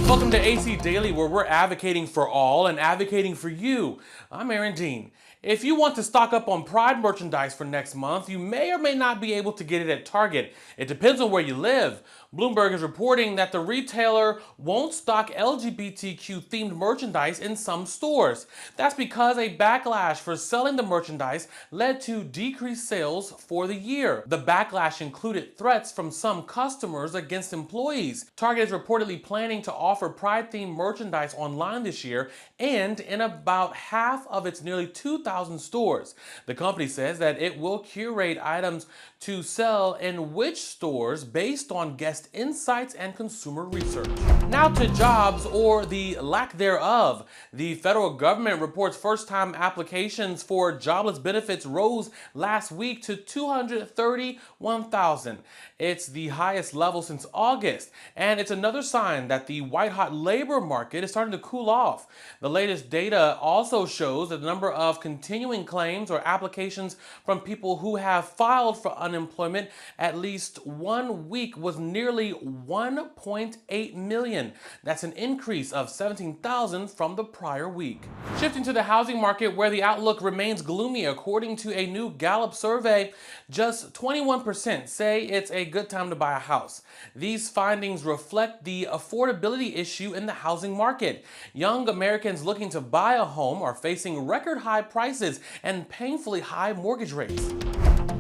Welcome to AC Daily, where we're advocating for all and advocating for you. I'm Aaron Dean. If you want to stock up on Pride merchandise for next month, you may or may not be able to get it at Target. It depends on where you live. Bloomberg is reporting that the retailer won't stock LGBTQ-themed merchandise in some stores. That's because a backlash for selling the merchandise led to decreased sales for the year. The backlash included threats from some customers against employees. Target is reportedly planning to offer Pride-themed merchandise online this year and in about half of its nearly 2,000 stores. The company says that it will curate items to sell in which stores based on guest insights and consumer research. Now to jobs, or the lack thereof. The federal government reports first-time applications for jobless benefits rose last week to 231,000. It's the highest level since August, and it's another sign that the white-hot labor market is starting to cool off. The latest data also shows that the number of continuing claims or applications from people who have filed for unemployment at least 1 week was nearly 1.8 million. That's an increase of 17,000 from the prior week. Shifting to the housing market, where the outlook remains gloomy. According to a new Gallup survey, just 21% say it's a good time to buy a house. These findings reflect the affordability issue in the housing market. Young Americans looking to buy a home are facing record high prices and painfully high mortgage rates.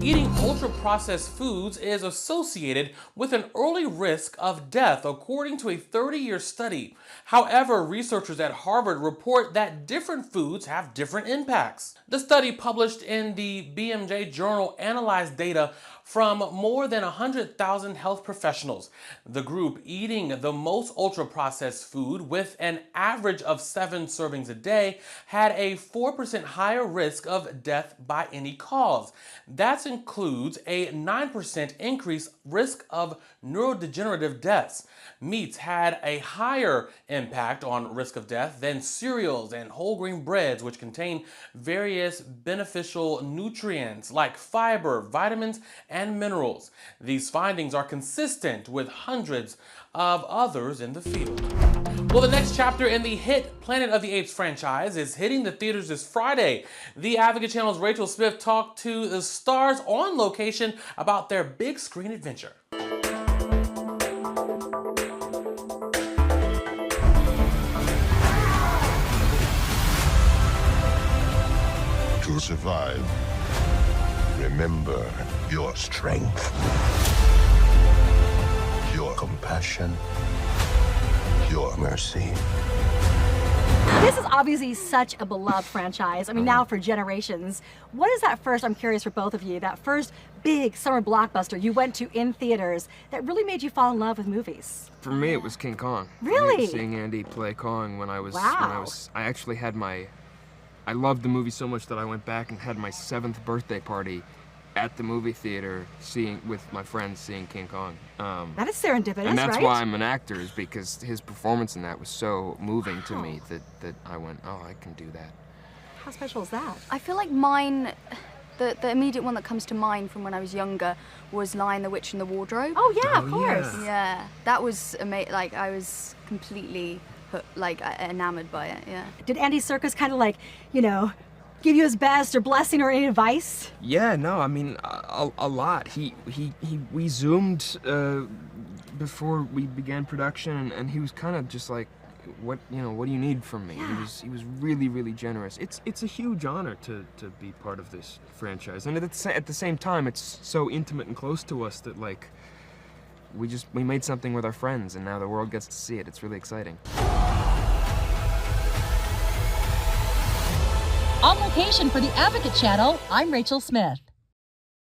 Eating ultra-processed foods is associated with an early risk of death, according to a 30-year study. However, researchers at Harvard report that different foods have different impacts. The study, published in the BMJ journal, analyzed data from more than 100,000 health professionals. The group eating the most ultra-processed food, with an average of 7 servings a day, had a 4% higher risk of death by any cause. That includes a 9% increased risk of neurodegenerative deaths. Meats had a higher impact on risk of death than cereals and whole grain breads, which contain various beneficial nutrients like fiber, vitamins, and minerals. These findings are consistent with hundreds of others in the field. Well, the next chapter in the hit Planet of the Apes franchise is hitting the theaters this Friday. The Advocate Channel's Rachel Smith talked to the stars on location about their big screen adventure. To survive, remember your strength, your compassion, your mercy. This is obviously such a beloved franchise. I mean, now for generations. What is that first, I'm curious for both of you, that first big summer blockbuster you went to in theaters that really made you fall in love with movies? For me, it was King Kong. Really? Seeing Andy play Kong when I was, Wow. I actually had I loved the movie so much that I went back and had my 7th birthday party at the movie theater with my friends seeing King Kong. That is serendipitous, and that's right? why I'm an actor, is because his performance in that was so moving to me that I went, oh, I can do that. How special is that? I feel like mine, the immediate one that comes to mind from when I was younger was Lion, the Witch and the Wardrobe. Oh yeah, of Oh, course. yeah. Yeah, that was amazing. Like, I was completely enamored by it, yeah. Did Andy Serkis kind of give you his best or blessing or any advice? Yeah, no, I mean, a lot. We Zoomed before we began production, and he was kind of just like, what do you need from me? Yeah. He was really, really generous. It's a huge honor to be part of this franchise, and at the same time, it's so intimate and close to us that, like, we made something with our friends, and now the world gets to see it. It's really exciting. On location for the Advocate Channel, I'm Rachel Smith.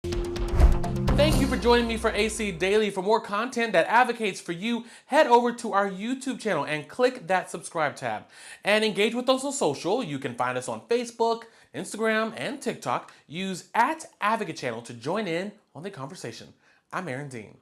Thank you for joining me for AC Daily. For more content that advocates for you, head over to our YouTube channel and click that subscribe tab. And engage with us on social. You can find us on Facebook, Instagram, and TikTok. Use @Advocate Channel to join in on the conversation. I'm Aaron Dean.